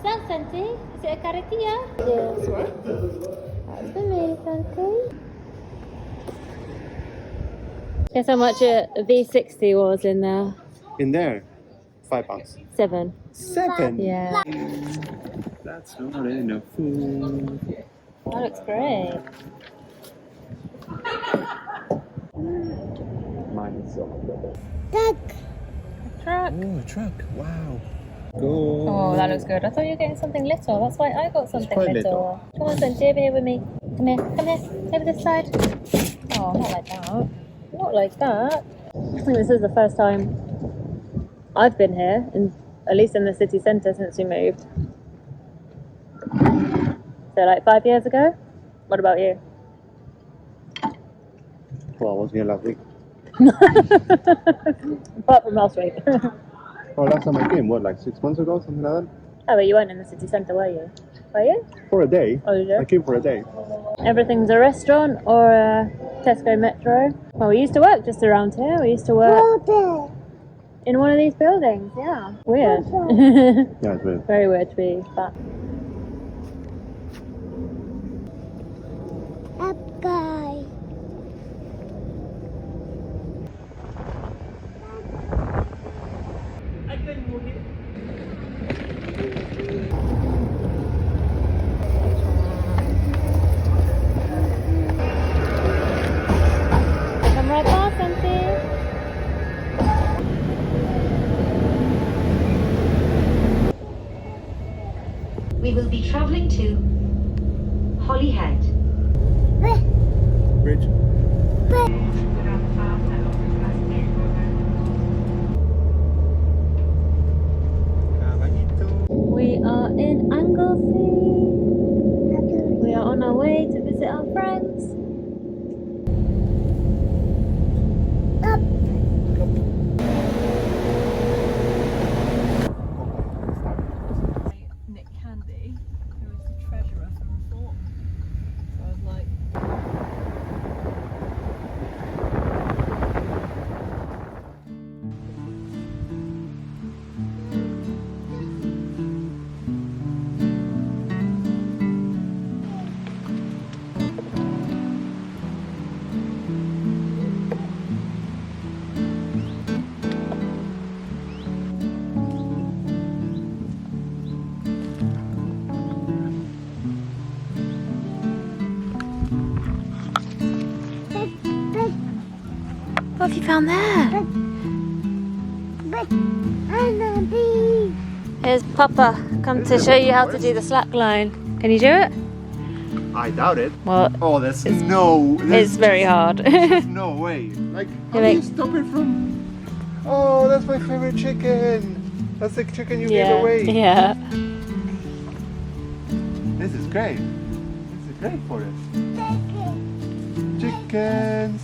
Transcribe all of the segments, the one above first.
What's that, Santi? Is it a carretilla? Yes. That's for me, Santi. Guess how much a V60 was in there? In there, £5. 7. 7? Yeah. That's not enough food. That looks great. Mine is so good. A truck. Oh, a truck. Wow. Oh, that looks good. I thought you were getting something little. That's why I got something quite little. Come on, Santi, over here with me. Come here, come here. Over this side. Oh, not like that. Not like that. I think this is the first time I've been here, at least in the city centre, since we moved. So like 5 years ago? What about you? Well, I was here last week. Apart from last week. Oh, last time I came, what, like 6 months ago, something like that? Oh, but you weren't in the city centre, were you? Were you? For a day. Oh, did you? I came for a day. Everything's a restaurant or a Tesco Metro. Well, we used to work just around here. We used to work in one of these buildings. Yeah. Weird. Yeah, it's weird. Very weird to be back. Up, guy. Come right past, Santi. We will be travelling to Holyhead. Bridge. We are in Anglesey. We are on our way to visit our friends. Nick Candy, who is the treasurer for Reform. So I was like, what have you found there? Here's Papa, come to show you how to do the slack line. Can you do it? I doubt it. Well, Oh, there's no... it's very hard. There's no way. Like, how do you stop it from... Oh, that's my favorite chicken. That's the chicken you gave away. Yeah. This is great. This is great for us. Chickens.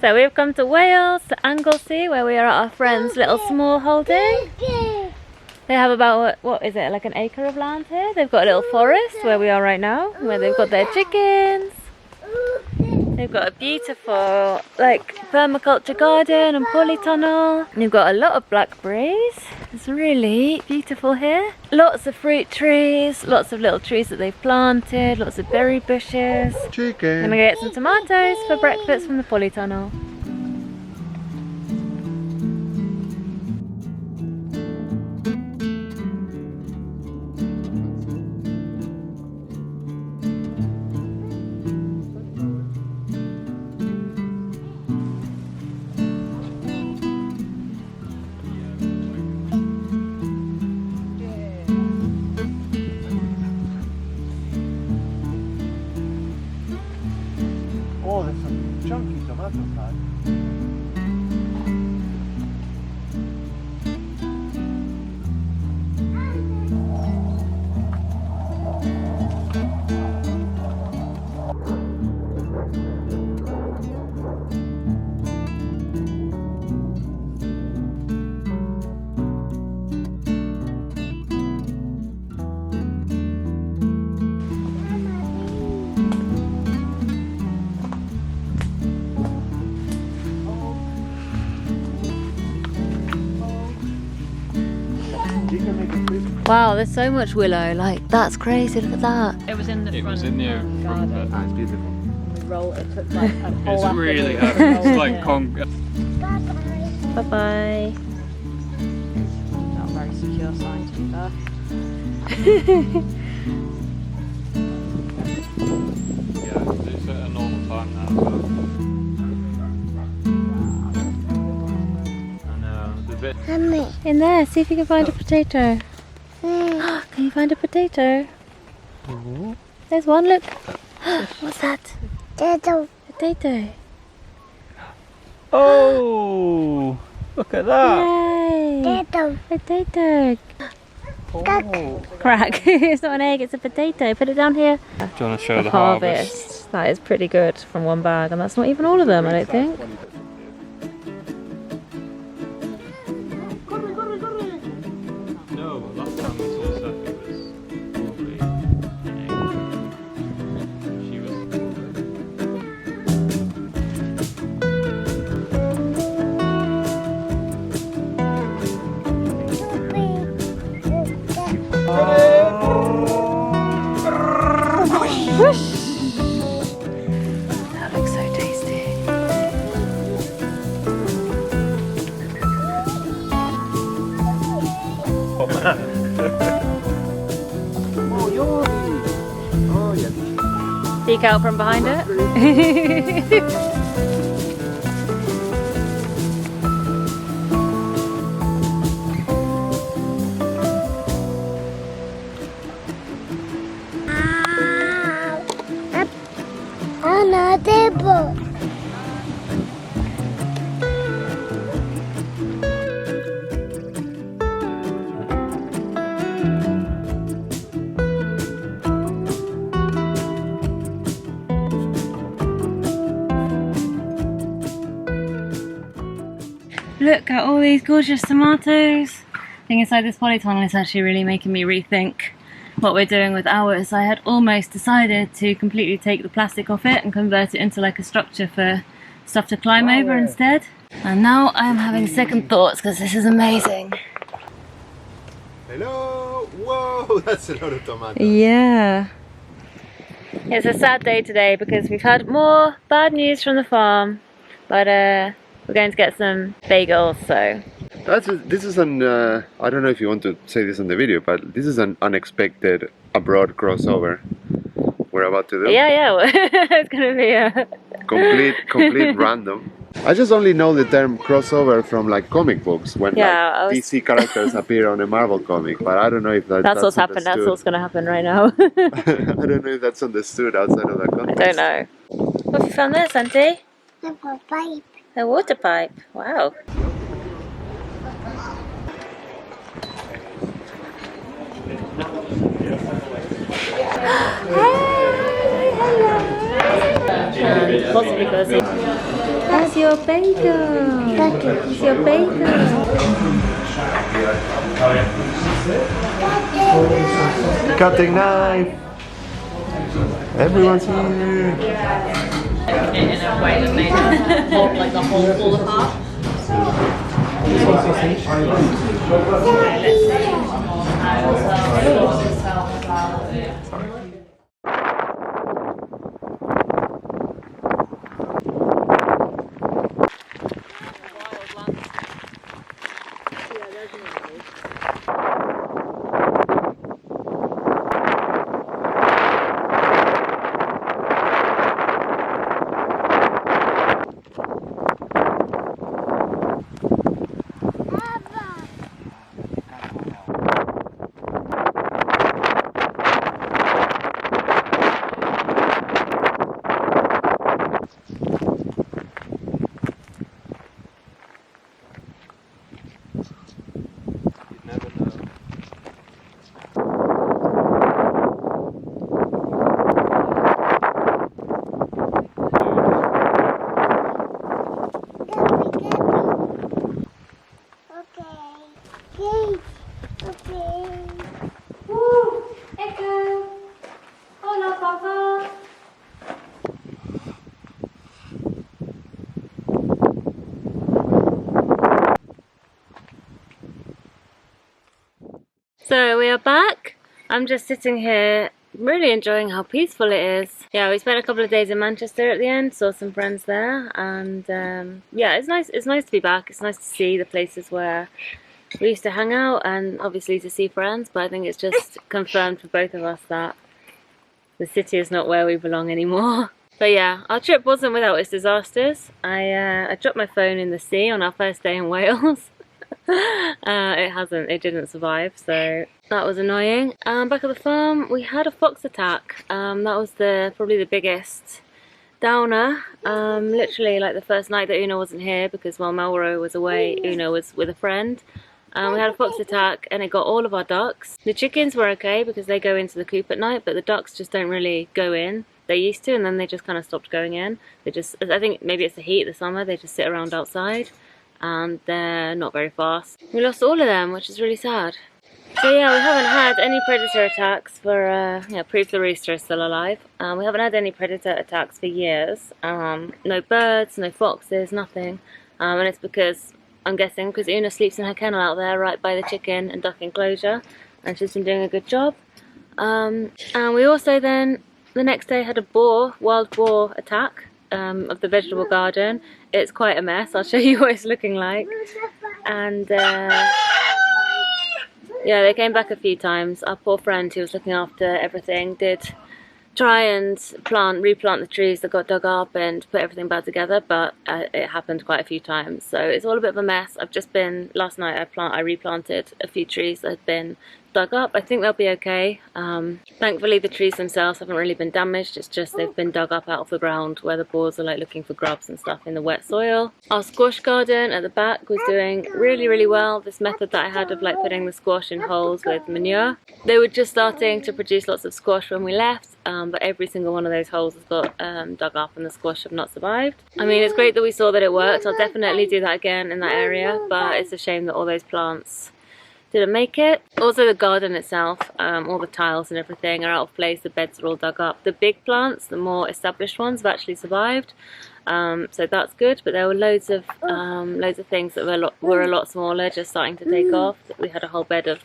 So we've come to Wales, to Anglesey, where we are at our friend's little small holding. They have about, what is it, like an acre of land here. They've got a little forest where we are right now, where they've got their chickens. They've got a beautiful, like, permaculture garden and polytunnel. And you've got a lot of blackberries. It's really beautiful here. Lots of fruit trees, lots of little trees that they've planted, lots of berry bushes. Chicken. Gonna get some tomatoes for breakfast from the polytunnel. Oh, there's some chunky tomatoes, man. You can make a flip. Wow, there's so much willow. Like, that's crazy. Look at that. It was in the It was in the front bit. Ah, it's beautiful. Roll. It took like a whole It's really heavy. It's like conga. Bye bye. Not a very secure sign to be fair. Yeah, it's at a normal time now. I know, it's a bit. In there, see if you can find a potato. Can you find a potato? There's one, look. What's that? Potato. Oh! Look at that! Yay! Potato. Oh. Crack. It's not an egg, it's a potato. Put it down here. Do you want to show the harvest? That is pretty good from one bag, and that's not even all of them, I don't think. No, last time we saw Sophie was probably an egg. She was. That looks so tasty. Oh, yeah. Peek out from behind it. Look at all these gorgeous tomatoes. Being inside this polytunnel is actually really making me rethink what we're doing with ours. I had almost decided to completely take the plastic off it and convert it into like a structure for stuff to climb over instead. And now I'm having second thoughts because this is amazing. Hello! Whoa! That's a lot of tomatoes. Yeah. It's a sad day today because we've had more bad news from the farm, but we're going to get some bagels, so. This is an, I don't know if you want to say this on the video, but this is an unexpected abroad crossover we're about to do. Yeah, it's going to be a... Complete random. I just only know the term crossover from like comic books when like, DC characters appear on a Marvel comic, but I don't know if that's what's happened. That's what's going to happen right now. I don't know if that's understood outside of that context. I don't know. What have you found there, Santi? A pipe. A water pipe. Wow. And possibly fuzzy. That's your bagel. That's your bagel. Cutting knife. Everyone's here. In a way that made like the whole fall apart. So we are back. I'm just sitting here really enjoying how peaceful it is. Yeah, we spent a couple of days in Manchester at the end, saw some friends there, and yeah, it's nice to be back. It's nice to see the places where we used to hang out, and obviously to see friends, but I think it's just confirmed for both of us that the city is not where we belong anymore. But yeah, our trip wasn't without its disasters. I dropped my phone in the sea on our first day in Wales. It didn't survive, so that was annoying. Back at the farm, we had a fox attack. That was probably the biggest downer. Literally, like the first night that Una wasn't here, because while Mauro was away, Una was with a friend. We had a fox attack, and it got all of our ducks. The chickens were okay because they go into the coop at night, but the ducks just don't really go in. They used to, and then they just kind of stopped going in. I think maybe it's the heat, the summer, they just sit around outside, and they're not very fast. We lost all of them, which is really sad. So yeah, we haven't had any predator attacks for, proof the rooster is still alive. We haven't had any predator attacks for years. No birds, no foxes, nothing. And it's because, I'm guessing, because Una sleeps in her kennel out there right by the chicken and duck enclosure, and she's been doing a good job. And we also then, the next day, had a wild boar attack of the vegetable garden. It's quite a mess. I'll show you what it's looking like. And yeah, they came back a few times. Our poor friend who was looking after everything did try and replant the trees that got dug up and put everything back together, but it happened quite a few times. So it's all a bit of a mess. Last night I replanted a few trees that had been dug up. I think they'll be okay. Thankfully the trees themselves haven't really been damaged. It's just they've been dug up out of the ground where the boars are like looking for grubs and stuff in the wet soil. Our squash garden at the back was doing really, really well. This method that I had of like putting the squash in holes with manure. They were just starting to produce lots of squash when we left, but every single one of those holes has got dug up and the squash have not survived. I mean, it's great that we saw that it worked. I'll definitely do that again in that area, but it's a shame that all those plants didn't make it. Also the garden itself, all the tiles and everything are out of place. The beds are all dug up. The big plants, the more established ones, have actually survived, so that's good. But there were loads of things that were a lot smaller, just starting to take off. We had a whole bed of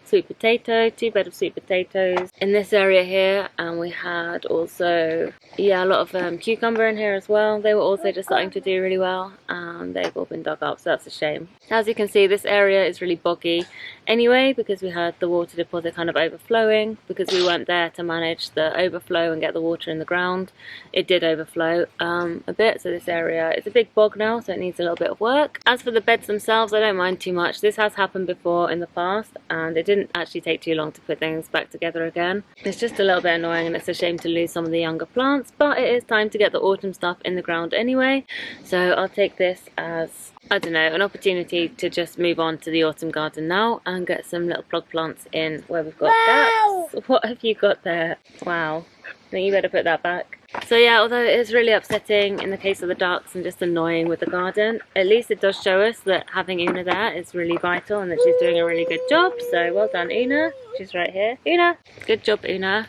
sweet potato, 2 beds of sweet potatoes in this area here, and we had also a lot of cucumber in here as well. They were also just starting to do really well, and they've all been dug up, so that's a shame. As you can see, this area is really boggy anyway, because we had the water deposit kind of overflowing, because we weren't there to manage the overflow and get the water in the ground. It did overflow a bit, so this area is a big bog now, so it needs a little bit of work. As for the beds themselves, I don't mind too much. This has happened before in the past, and it didn't actually take too long to put things back together again. It's just a little bit annoying, and it's a shame to lose some of the younger plants, but it is time to get the autumn stuff in the ground anyway, so I'll take this as, I don't know, an opportunity to just move on to the autumn garden now and get some little plug plants in where we've got ducks. What have you got there? Wow, I think you better put that back. So yeah, although it is really upsetting in the case of the ducks and just annoying with the garden, at least it does show us that having Una there is really vital and that she's doing a really good job. So well done, Una. She's right here. Una, good job, Una.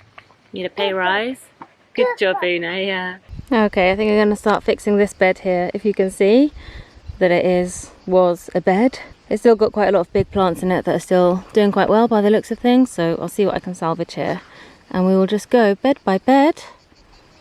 Need a pay rise. Good job, Una. Yeah. Okay, I think I'm going to start fixing this bed here. If you can see that it was a bed. It's still got quite a lot of big plants in it that are still doing quite well by the looks of things, so I'll see what I can salvage here. And we will just go bed by bed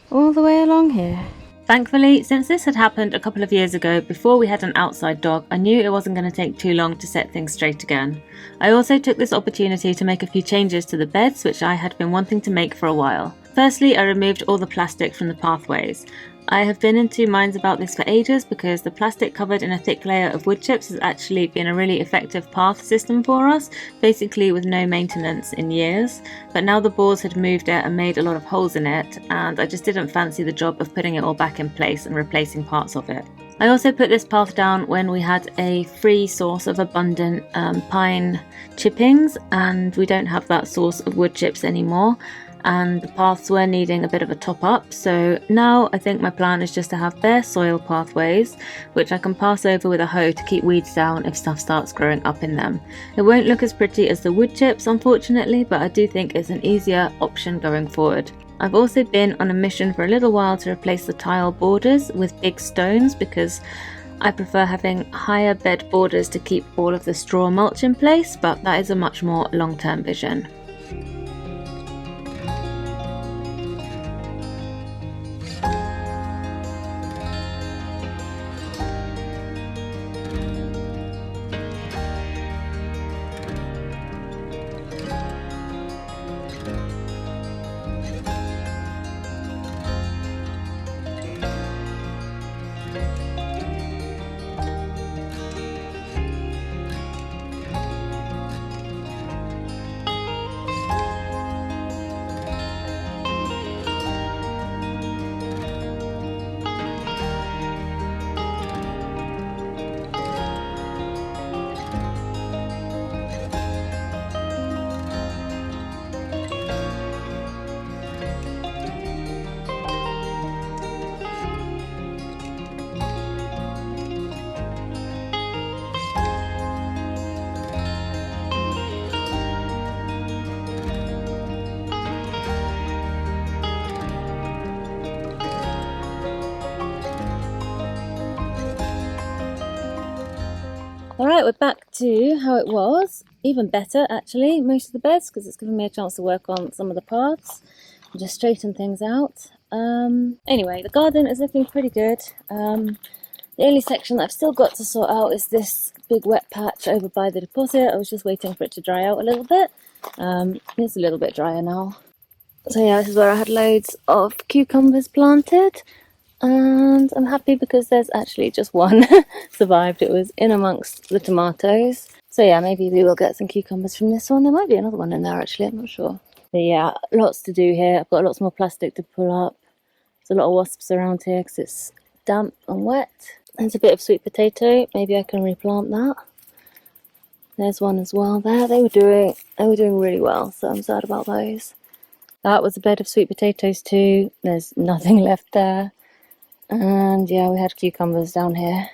all the way along here. Thankfully, since this had happened a couple of years ago before we had an outside dog, I knew it wasn't going to take too long to set things straight again. I also took this opportunity to make a few changes to the beds, which I had been wanting to make for a while. Firstly, I removed all the plastic from the pathways. I have been in two minds about this for ages because the plastic covered in a thick layer of wood chips has actually been a really effective path system for us, basically with no maintenance in years. But now the boars had moved it and made a lot of holes in it, and I just didn't fancy the job of putting it all back in place and replacing parts of it. I also put this path down when we had a free source of abundant pine chippings, and we don't have that source of wood chips anymore. And the paths were needing a bit of a top up, so now I think my plan is just to have bare soil pathways which I can pass over with a hoe to keep weeds down if stuff starts growing up in them. It won't look as pretty as the wood chips unfortunately, but I do think it's an easier option going forward. I've also been on a mission for a little while to replace the tile borders with big stones because I prefer having higher bed borders to keep all of the straw mulch in place, but that is a much more long-term vision. Alright, we're back to how it was. Even better, actually, most of the beds, because it's given me a chance to work on some of the paths and just straighten things out. Anyway, the garden is looking pretty good. The only section that I've still got to sort out is this big wet patch over by the deposit. I was just waiting for it to dry out a little bit. It's a little bit drier now. So yeah, this is where I had loads of cucumbers planted. And I'm happy because there's actually just one survived. It was in amongst the tomatoes. So yeah, maybe we will get some cucumbers from this one. There might be another one in there actually, I'm not sure. But yeah, lots to do here. I've got lots more plastic to pull up. There's a lot of wasps around here because it's damp and wet. There's a bit of sweet potato. Maybe I can replant that. There's one as well there. They were doing really well, so I'm sad about those. That was a bed of sweet potatoes too. There's nothing left there. And yeah, we had cucumbers down here.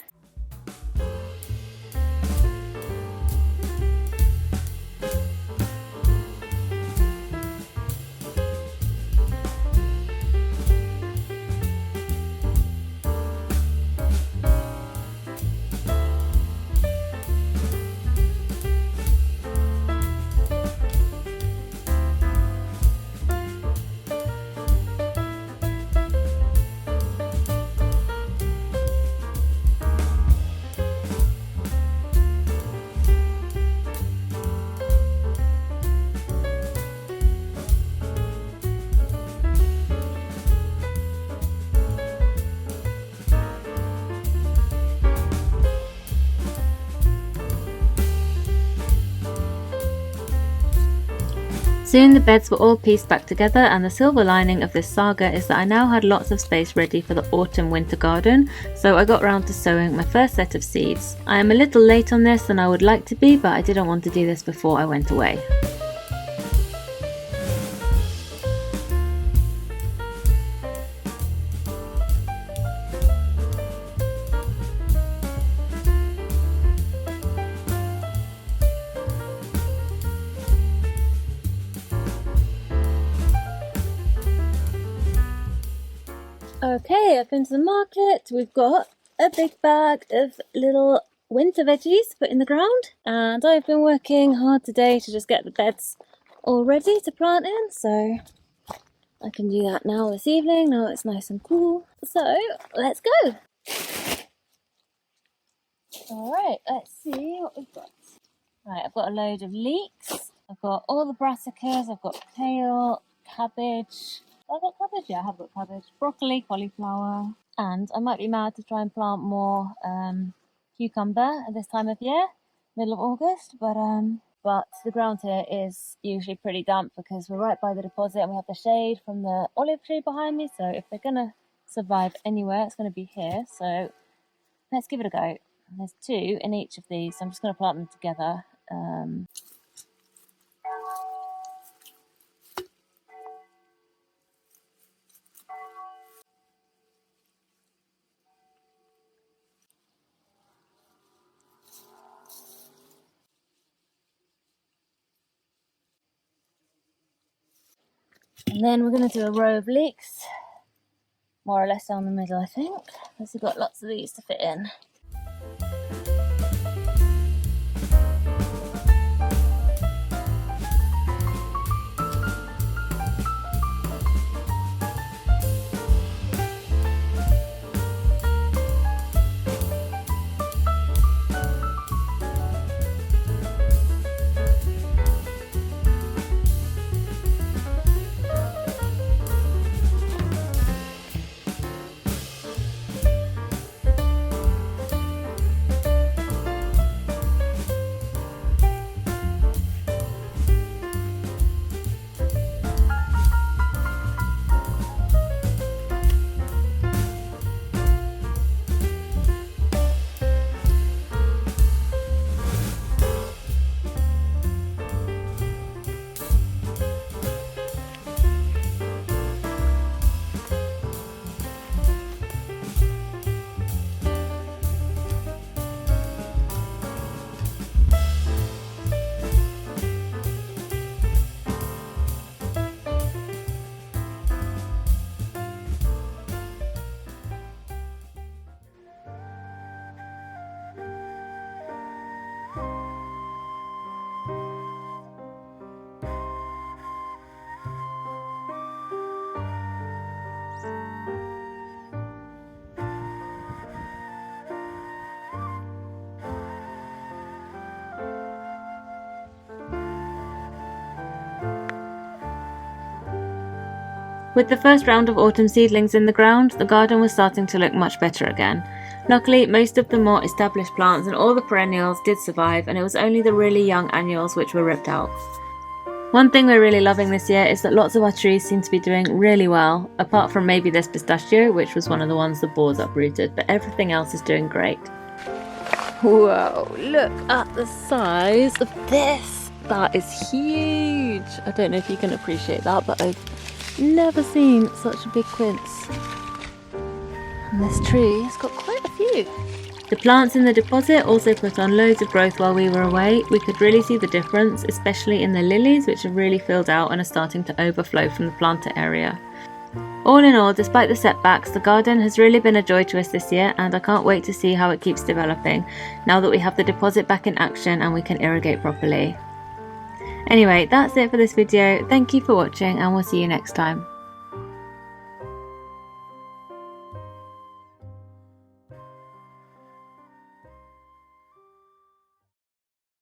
Soon the beds were all pieced back together, and the silver lining of this saga is that I now had lots of space ready for the autumn-winter garden, so I got round to sowing my first set of seeds. I am a little late on this than I would like to be, but I didn't want to do this before I went away. Okay, I've been to the market. We've got a big bag of little winter veggies to put in the ground, and I've been working hard today to just get the beds all ready to plant in, so I can do that now this evening. Now it's nice and cool. So let's go. Alright, let's see what we've got. Right, I've got a load of leeks. I've got all the brassicas. I've got kale, cabbage. Have I got cabbage? Yeah, I have got cabbage. Broccoli, cauliflower. And I might be mad to try and plant more cucumber at this time of year, middle of August. But the ground here is usually pretty damp because we're right by the deposit and we have the shade from the olive tree behind me. So if they're going to survive anywhere, it's going to be here. So let's give it a go. There's 2 in each of these. So I'm just going to plant them together. And then we're going to do a row of leeks, more or less down the middle, I think, because we've got lots of these to fit in. With the first round of autumn seedlings in the ground, the garden was starting to look much better again. Luckily, most of the more established plants and all the perennials did survive, and it was only the really young annuals which were ripped out. One thing we're really loving this year is that lots of our trees seem to be doing really well, apart from maybe this pistachio, which was one of the ones the boars uprooted, but everything else is doing great. Whoa, look at the size of this! That is huge! I don't know if you can appreciate that, but I've never seen such a big quince. And this tree has got quite a few. The plants in the deposit also put on loads of growth while we were away. We could really see the difference, especially in the lilies, which have really filled out and are starting to overflow from the planter area. All in all, despite the setbacks, the garden has really been a joy to us this year, and I can't wait to see how it keeps developing now that we have the deposit back in action and we can irrigate properly. Anyway, that's it for this video. Thank you for watching, and we'll see you next time.